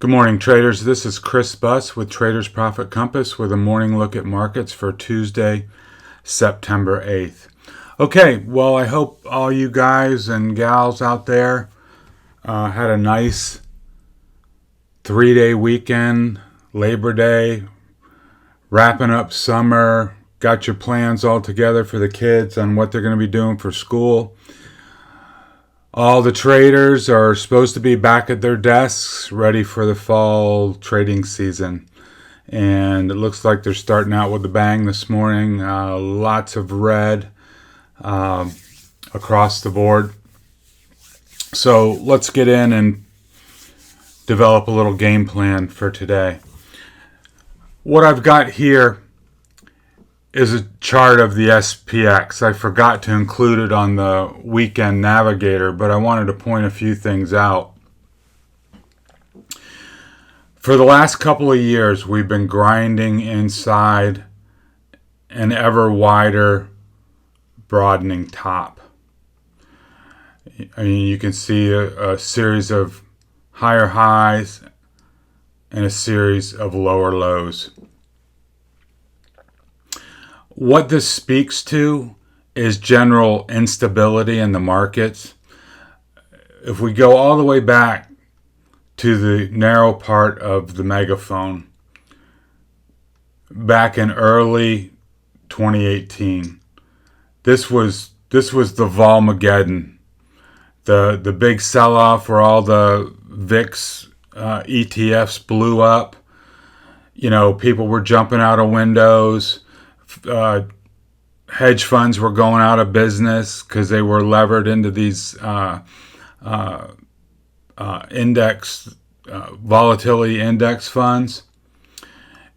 Good morning, traders. This is Chris Buss with Traders Profit Compass with a morning look at markets for Tuesday, September 8th. Okay, well, I hope all you guys and gals out there had a nice 3-day weekend, Labor Day, wrapping up summer, got your plans all together for the kids on what they're going to be doing for school. All the traders are supposed to be back at their desks, ready for the fall trading season. And it looks like they're starting out with a bang this morning. Lots of red across the board. So let's get in and develop a little game plan for today. What I've got here is a chart of the SPX. I forgot to include it on the weekend navigator, but I wanted to point a few things out. For the last couple of years, we've been grinding inside an ever wider broadening top. I mean, you can see a series of higher highs and a series of lower lows. What this speaks to is general instability in the markets. If we go all the way back to the narrow part of the megaphone, back in early 2018, this was the Volmageddon, the big sell-off where all the VIX ETFs blew up. You know, people were jumping out of windows. Hedge funds were going out of business because they were levered into these volatility index funds.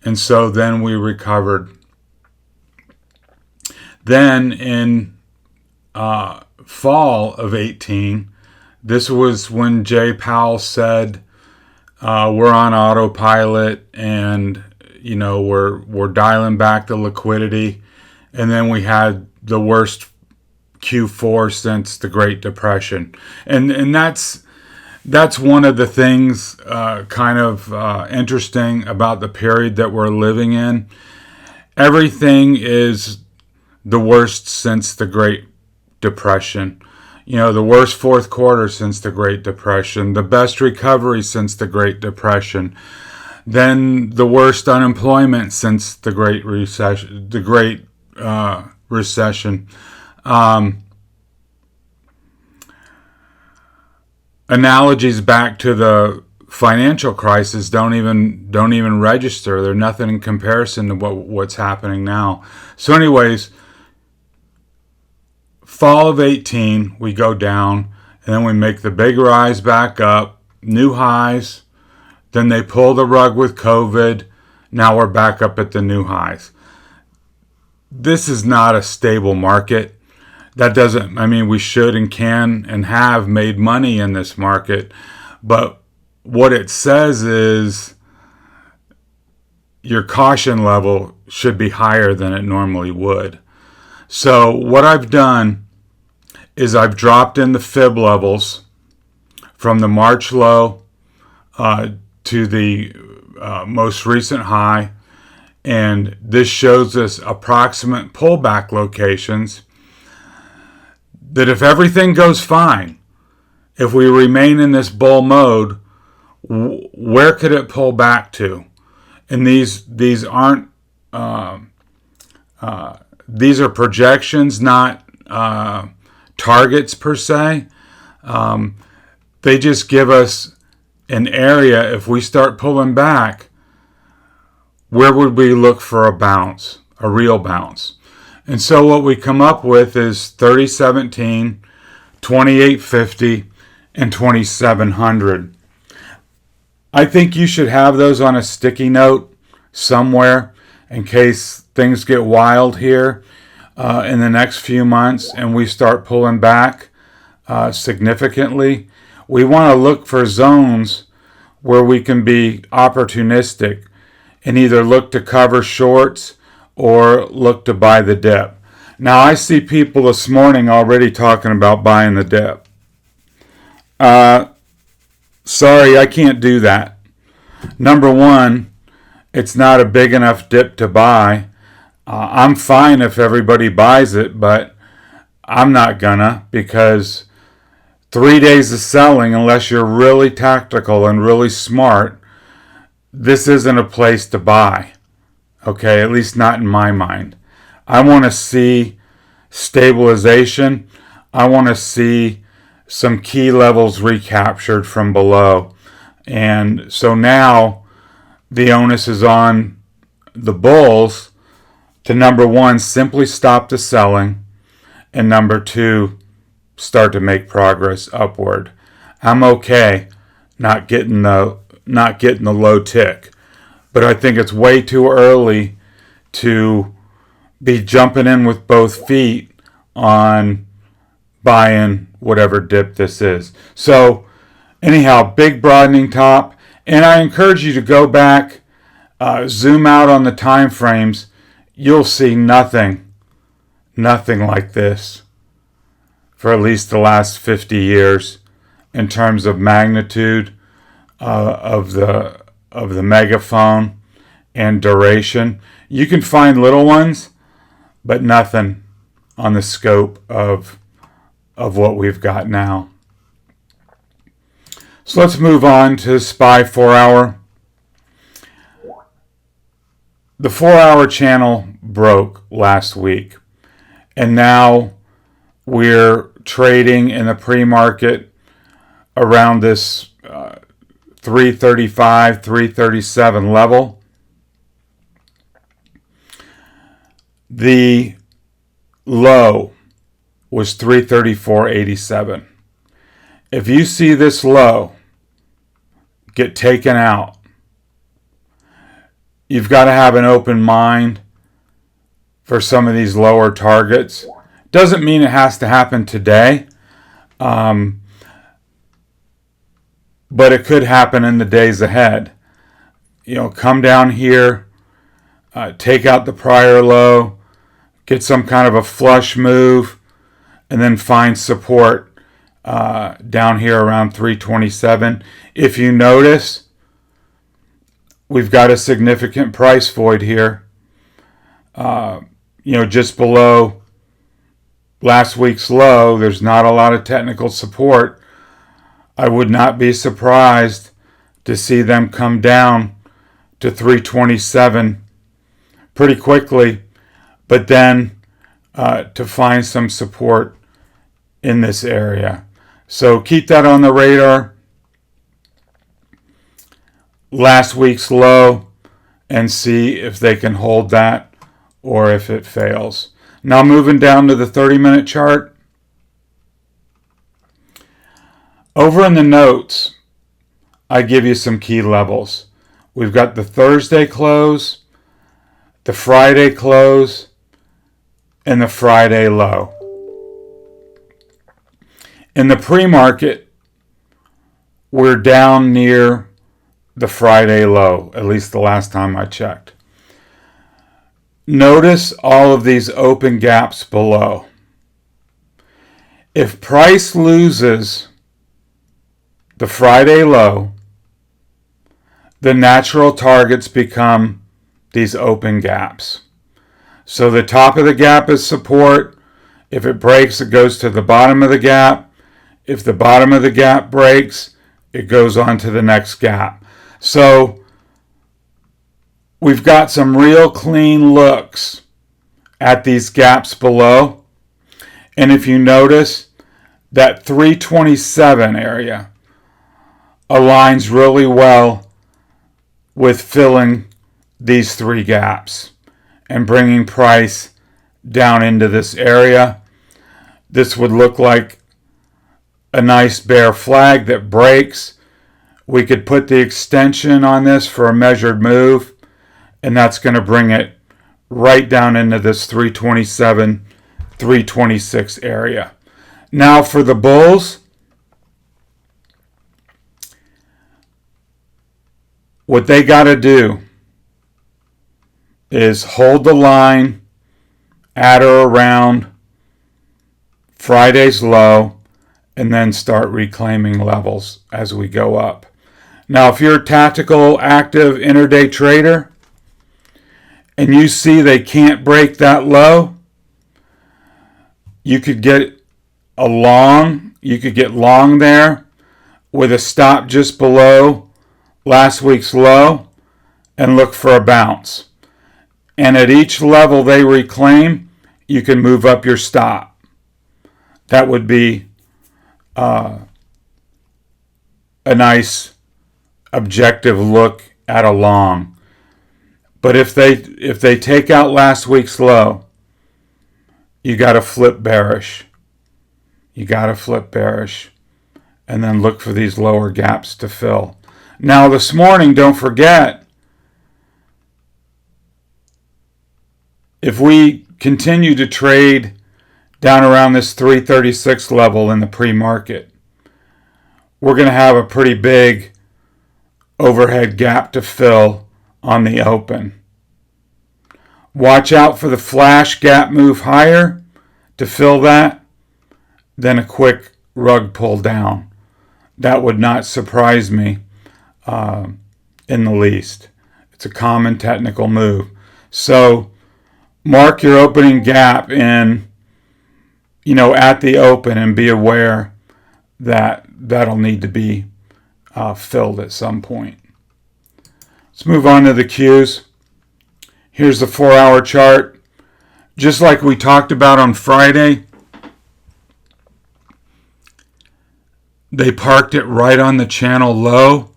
And so then we recovered. Then in fall of 18, this was when Jay Powell said, we're on autopilot and you know, we're dialing back the liquidity. And then we had the worst Q4 since the Great Depression. And that's one of the things kind of interesting about the period that we're living in. Everything is the worst since the Great Depression. You know, the worst fourth quarter since the Great Depression, the best recovery since the Great Depression. Then the worst unemployment since the Great Recession. Analogies back to the financial crisis don't even register. They're nothing in comparison to what's happening now. So, anyways, fall of 18, we go down, and then we make the big rise back up, new highs. Then they pull the rug with COVID. Now we're back up at the new highs. This is not a stable market. That doesn't, I mean, we should and can and have made money in this market. But what it says is your caution level should be higher than it normally would. So what I've done is I've dropped in the fib levels from the March low to the most recent high, and this shows us approximate pullback locations that if everything goes fine, if we remain in this bull mode, where could it pull back to? And these aren't these are projections, not targets per se. They just give us an area. If we start pulling back, where would we look for a bounce, a real bounce? And so what we come up with is 3017, 2850, and 2700. I think you should have those on a sticky note somewhere in case things get wild here in the next few months and we start pulling back significantly. We want to look for zones where we can be opportunistic and either look to cover shorts or look to buy the dip. Now, I see people this morning already talking about buying the dip. Sorry, I can't do that. Number one, it's not a big enough dip to buy. I'm fine if everybody buys it, but I'm not gonna, because 3 days of selling, unless you're really tactical and really smart, this isn't a place to buy. Okay, at least not in my mind. I want to see stabilization. I want to see some key levels recaptured from below. And so now the onus is on the bulls to, number one, simply stop the selling, and number two, start to make progress upward. I'm okay not getting the low tick, but I think it's way too early to be jumping in with both feet on buying whatever dip this is. So anyhow, big broadening top, and I encourage you to go back, zoom out on the time frames. You'll see nothing like this for at least the last 50 years in terms of magnitude of the megaphone and duration. You can find little ones, but nothing on the scope of what we've got now. So let's move on to SPY 4-hour. The 4-hour channel broke last week, and now we're trading in the pre-market around this 335, 337 level. The low was 334.87. If you see this low get taken out, you've got to have an open mind for some of these lower targets. Doesn't mean it has to happen today, but it could happen in the days ahead. Come down here, take out the prior low, get some kind of a flush move, and then find support down here around 327. If you notice, we've got a significant price void here. Just below last week's low, there's not a lot of technical support. I would not be surprised to see them come down to 327 pretty quickly, but then to find some support in this area. So keep that on the radar. Last week's low, and see if they can hold that or if it fails. Now moving down to the 30-minute chart. Over in the notes, I give you some key levels. We've got the Thursday close, the Friday close, and the Friday low. In the pre-market, we're down near the Friday low, at least the last time I checked. Notice all of these open gaps below. If price loses the Friday low, the natural targets become these open gaps. So the top of the gap is support. If it breaks, it goes to the bottom of the gap. If the bottom of the gap breaks, it goes on to the next gap. So we've got some real clean looks at these gaps below. And if you notice, that 327 area aligns really well with filling these three gaps and bringing price down into this area. This would look like a nice bear flag that breaks. We could put the extension on this for a measured move, and that's going to bring it right down into this 327, 326 area. Now for the bulls, what they got to do is hold the line at or around Friday's low, and then start reclaiming levels as we go up. Now, if you're a tactical, active, intraday trader, and you see they can't break that low, you could get long there with a stop just below last week's low and look for a bounce. And at each level they reclaim, you can move up your stop. That would be a nice objective look at a long. But if they take out last week's low, you got to flip bearish. You got to flip bearish and then look for these lower gaps to fill. Now this morning, don't forget, if we continue to trade down around this 336 level in the pre-market, we're going to have a pretty big overhead gap to fill on the open. Watch out for the flash gap move higher to fill that, then a quick rug pull down. That would not surprise me in the least. It's a common technical move. So mark your opening gap in, at the open, and be aware that that'll need to be filled at some point. Let's move on to the Qs. Here's the 4-hour chart. Just like we talked about on Friday, they parked it right on the channel low,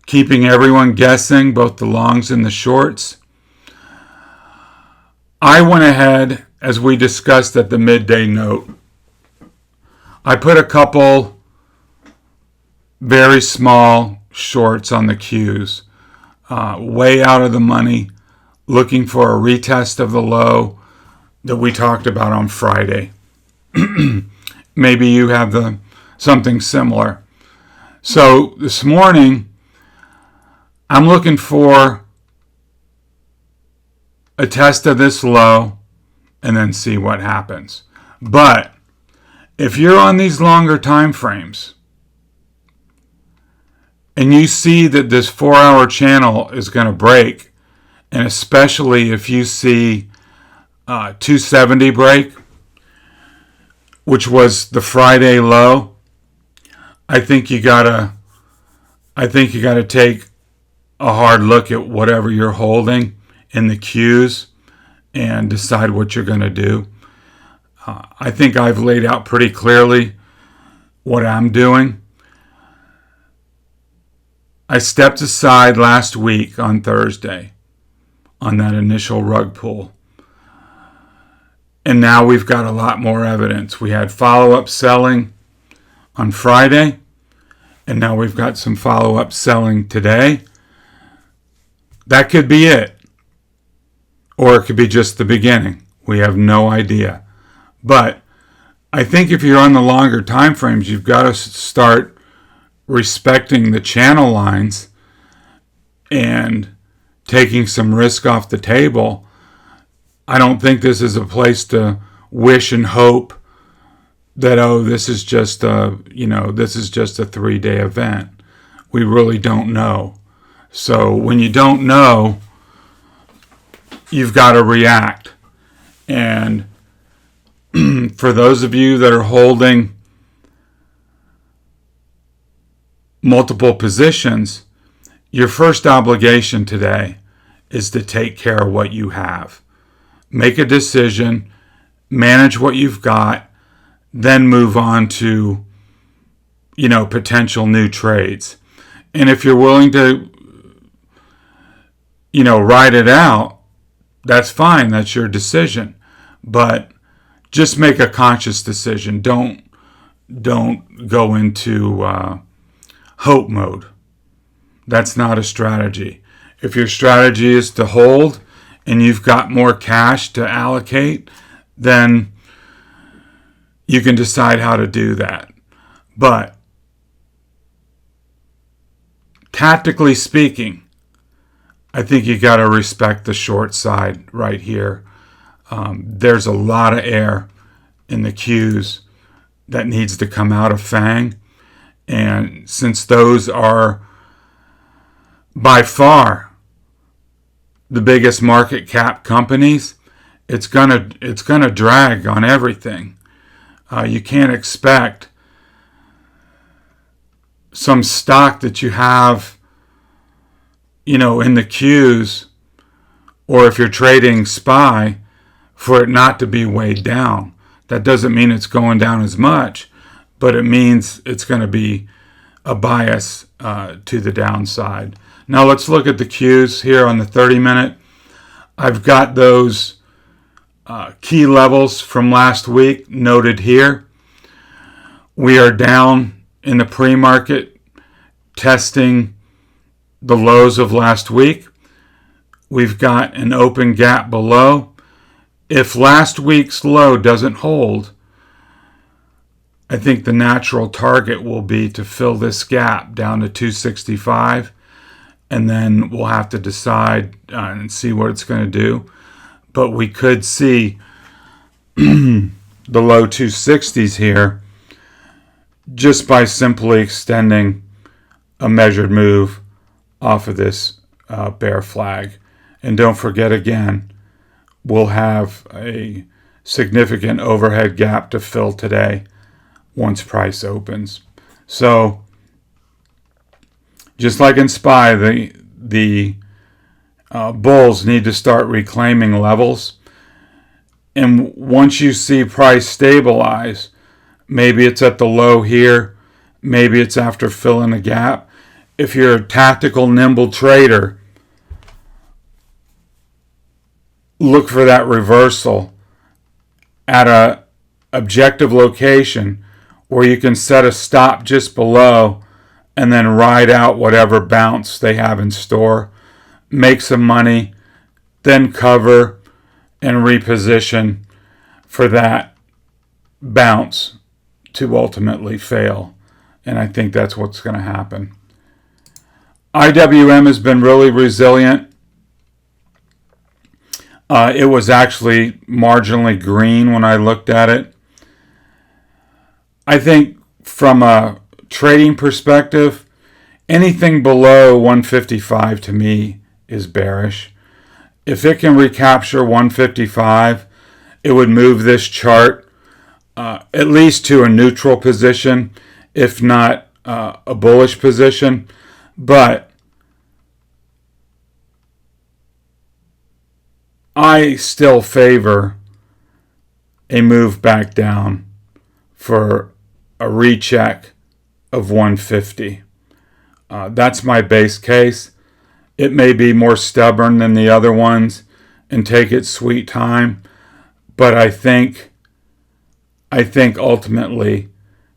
keeping everyone guessing, both the longs and the shorts. I went ahead, as we discussed at the midday note, I put a couple very small shorts on the Qs, way out of the money, looking for a retest of the low that we talked about on Friday. Maybe you have something similar. So this morning, I'm looking for a test of this low and then see what happens. But if you're on these longer time frames and you see that this 4-hour channel is going to break, and especially if you see 270 break, which was the Friday low, I think you gotta take a hard look at whatever you're holding in the Qs and decide what you're going to do. I think I've laid out pretty clearly what I'm doing. I stepped aside last week on Thursday on that initial rug pull. And now we've got a lot more evidence. We had follow-up selling on Friday, and now we've got some follow-up selling today. That could be it. Or it could be just the beginning. We have no idea. But I think if you're on the longer time frames, you've got to start respecting the channel lines and taking some risk off the table. I don't think this is a place to wish and hope that, this is just a 3-day event. We really don't know. So when you don't know, you've got to react. And for those of you that are holding multiple positions, your first obligation today is to take care of what you have. Make a decision, manage what you've got, then move on to, potential new trades. And if you're willing to, ride it out, that's fine. That's your decision. But just make a conscious decision. Don't go into hope mode. That's not a strategy. If your strategy is to hold and you've got more cash to allocate, then you can decide how to do that. But tactically speaking, I think you got to respect the short side right here. There's a lot of air in the Qs that needs to come out of FAANG. And since those are by far the biggest market cap companies, it's gonna drag on everything. You can't expect some stock that you have, in the queues, or if you're trading SPY, for it not to be weighed down. That doesn't mean it's going down as much, but it means it's going to be a bias to the downside. Now let's look at the queues here on the 30-minute. I've got those key levels from last week noted here. We are down in the pre-market, testing the lows of last week. We've got an open gap below. If last week's low doesn't hold, I think the natural target will be to fill this gap down to 265, and then we'll have to decide and see what it's going to do. But we could see the low 260s here just by simply extending a measured move off of this bear flag. And don't forget again, we'll have a significant overhead gap to fill today once price opens. So just like in SPY, the bulls need to start reclaiming levels. And once you see price stabilize, maybe it's at the low here, maybe it's after filling a gap. If you're a tactical, nimble trader, look for that reversal at a objective location where you can set a stop just below and then ride out whatever bounce they have in store, make some money, then cover and reposition for that bounce to ultimately fail. And I think that's what's going to happen. IWM has been really resilient. It was actually marginally green when I looked at it. I think from a trading perspective, anything below 155 to me is bearish. If it can recapture 155, it would move this chart at least to a neutral position, if not a bullish position. But I still favor a move back down for a recheck of 150. That's my base case. It may be more stubborn than the other ones and take its sweet time, but I think ultimately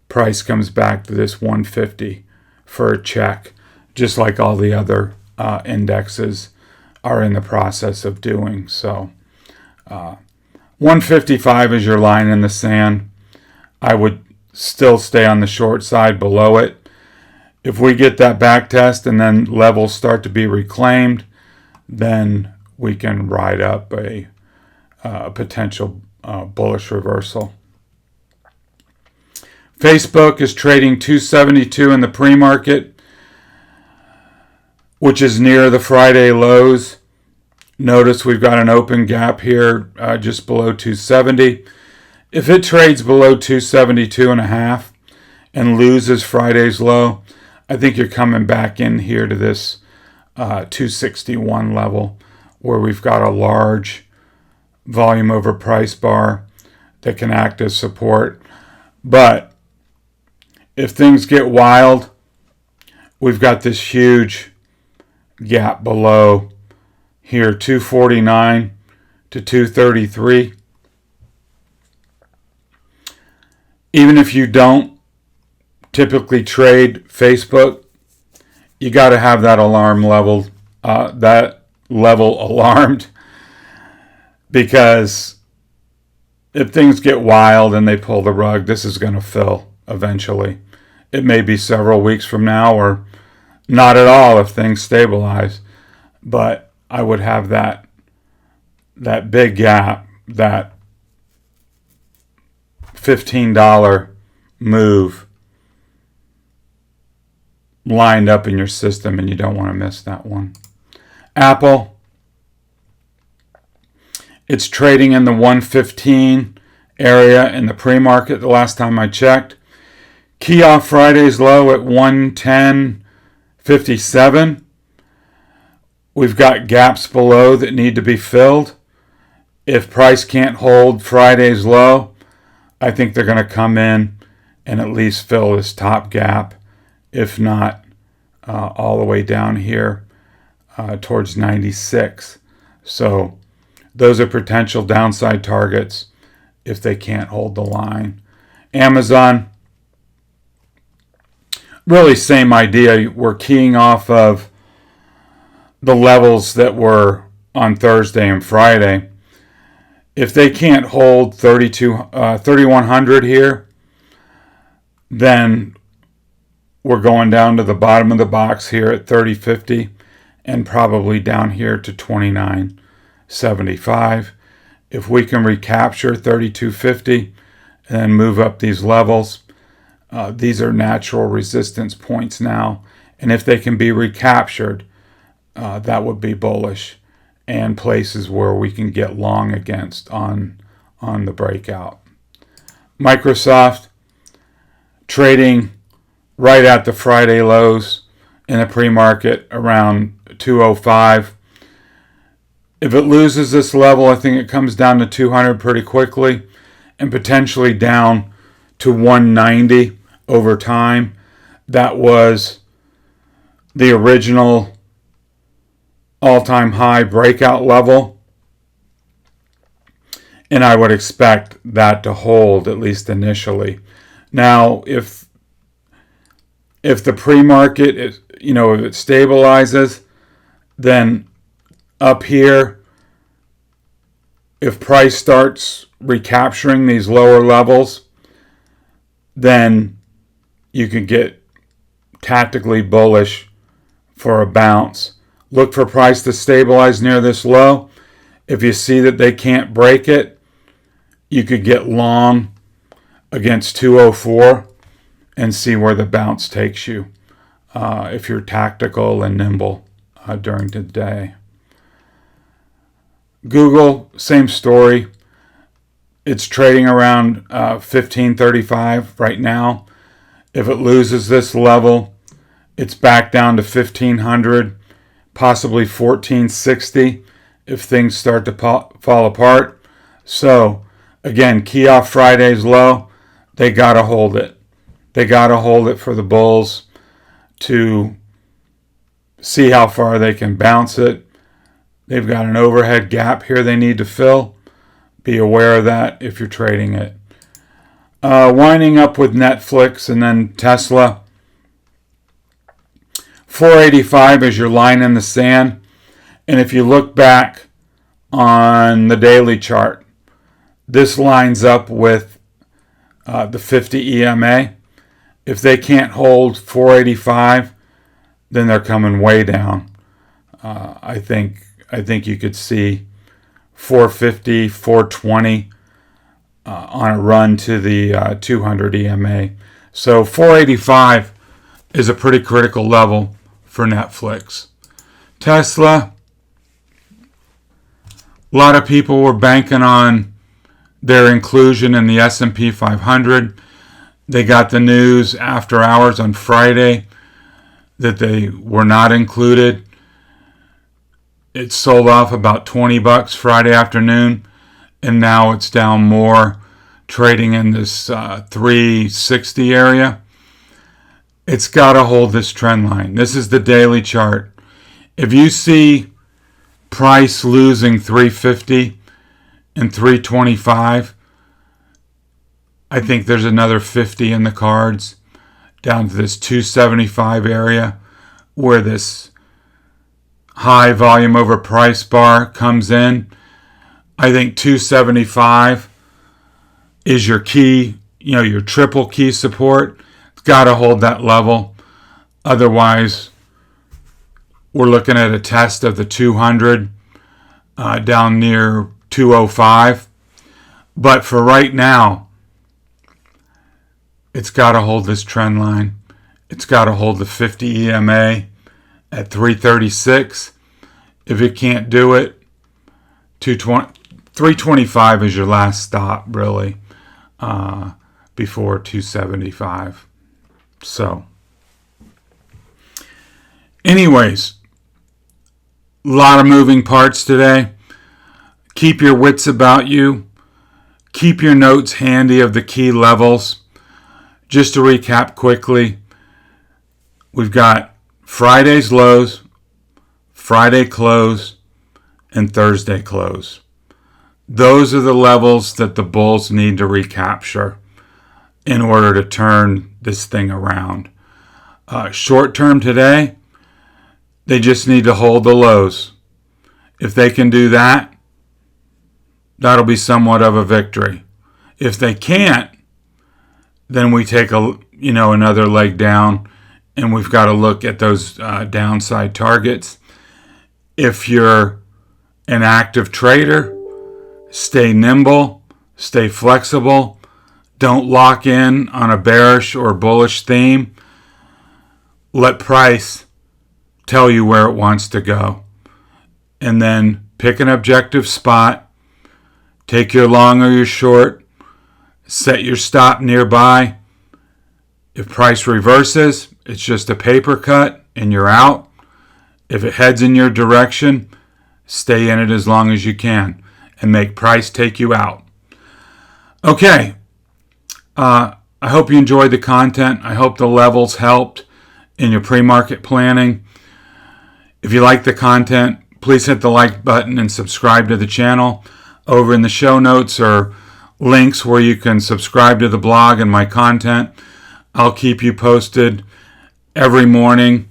price comes back to this 150 for a check, just like all the other indexes are in the process of doing. So 155 is your line in the sand. I would still stay on the short side below it. If we get that back test and then levels start to be reclaimed, then we can ride up a potential bullish reversal. Facebook is trading 272 in the pre-market, which is near the Friday lows. Notice we've got an open gap here just below 270. If it trades below 272.5 and loses Friday's low, I think you're coming back in here to this 261 level where we've got a large volume over price bar that can act as support. But if things get wild, we've got this huge gap below here, 249 to 233. Even if you don't typically trade Facebook, you got to have that level alarmed, because if things get wild and they pull the rug, this is going to fill eventually. It may be several weeks from now or not at all if things stabilize, but I would have that big gap, that $15 move lined up in your system, and you don't want to miss that one. Apple, it's trading in the 115 area in the pre-market the last time I checked. Key off Friday's low at 110.57. We've got gaps below that need to be filled. If price can't hold Friday's low, I think they're going to come in and at least fill this top gap, if not all the way down here towards 96. So those are potential downside targets if they can't hold the line. Amazon, really same idea. We're keying off of the levels that were on Thursday and Friday. If they can't hold 3,100 here, then we're going down to the bottom of the box here at 30.50 and probably down here to 29.75. If we can recapture 32.50 and then move up these levels, these are natural resistance points now. And if they can be recaptured, that would be bullish and places where we can get long against on the breakout. Microsoft trading right at the Friday lows in the pre-market around 205. If it loses this level, I think it comes down to 200 pretty quickly and potentially down to 190 over time. That was the original all-time high breakout level, and I would expect that to hold at least initially. Now, if the pre-market is, if it stabilizes, then up here, if price starts recapturing these lower levels, then you can get tactically bullish for a bounce. Look for price to stabilize near this low. If you see that they can't break it, you could get long against 204 and see where the bounce takes you if you're tactical and nimble during the day. Google, same story. It's trading around 1535 right now. If it loses this level, it's back down to 1500, possibly 1460 if things start to fall apart. So, again, key off Friday's low. They got to hold it. They got to hold it for the bulls to see how far they can bounce it. They've got an overhead gap here they need to fill. Be aware of that if you're trading it. Winding up with Netflix and then Tesla. 485 is your line in the sand. And if you look back on the daily chart, this lines up with the 50 EMA. If they can't hold 485, then they're coming way down. I think you could see 450, 420 on a run to the 200 EMA. So 485 is a pretty critical level for Netflix. Tesla, a lot of people were banking on their inclusion in the S&P 500. They got the news after hours on Friday that they were not included. It sold off about $20 Friday afternoon, and now it's down more, trading in this 360 area. It's got to hold this trend line. This is the daily chart. If you see price losing 350 and 325, I think there's another 50 in the cards down to this 275 area where this high volume over price bar comes in. I think 275 is your key, your triple key support. It's got to hold that level. Otherwise, we're looking at a test of the 200 down near 205. But for right now, it's got to hold this trend line. It's got to hold the 50 EMA at 336. If it can't do it, 325 is your last stop, really, before 275. So, anyways, a lot of moving parts today. Keep your wits about you. Keep your notes handy of the key levels. Just to recap quickly, we've got Friday's lows, Friday close, and Thursday close. Those are the levels that the bulls need to recapture in order to turn this thing around. Short term today, they just need to hold the lows. If they can do that, that'll be somewhat of a victory. If they can't, then we take another leg down, and we've got to look at those downside targets. If you're an active trader, stay nimble, stay flexible. Don't lock in on a bearish or bullish theme. Let price tell you where it wants to go. And then pick an objective spot. Take your long or your short. Set your stop nearby. If price reverses, it's just a paper cut and you're out. If it heads in your direction, stay in it as long as you can and make price take you out. Okay. I hope you enjoyed the content. I hope the levels helped in your pre-market planning. If you like the content, please hit the like button and subscribe to the channel. Over in the show notes are links where you can subscribe to the blog and my content. I'll keep you posted every morning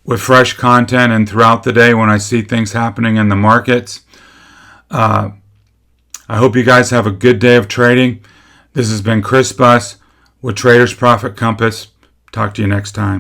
with fresh content and throughout the day when I see things happening in the markets. I hope you guys have a good day of trading. This has been Chris Buss with Traders Profit Compass. Talk to you next time.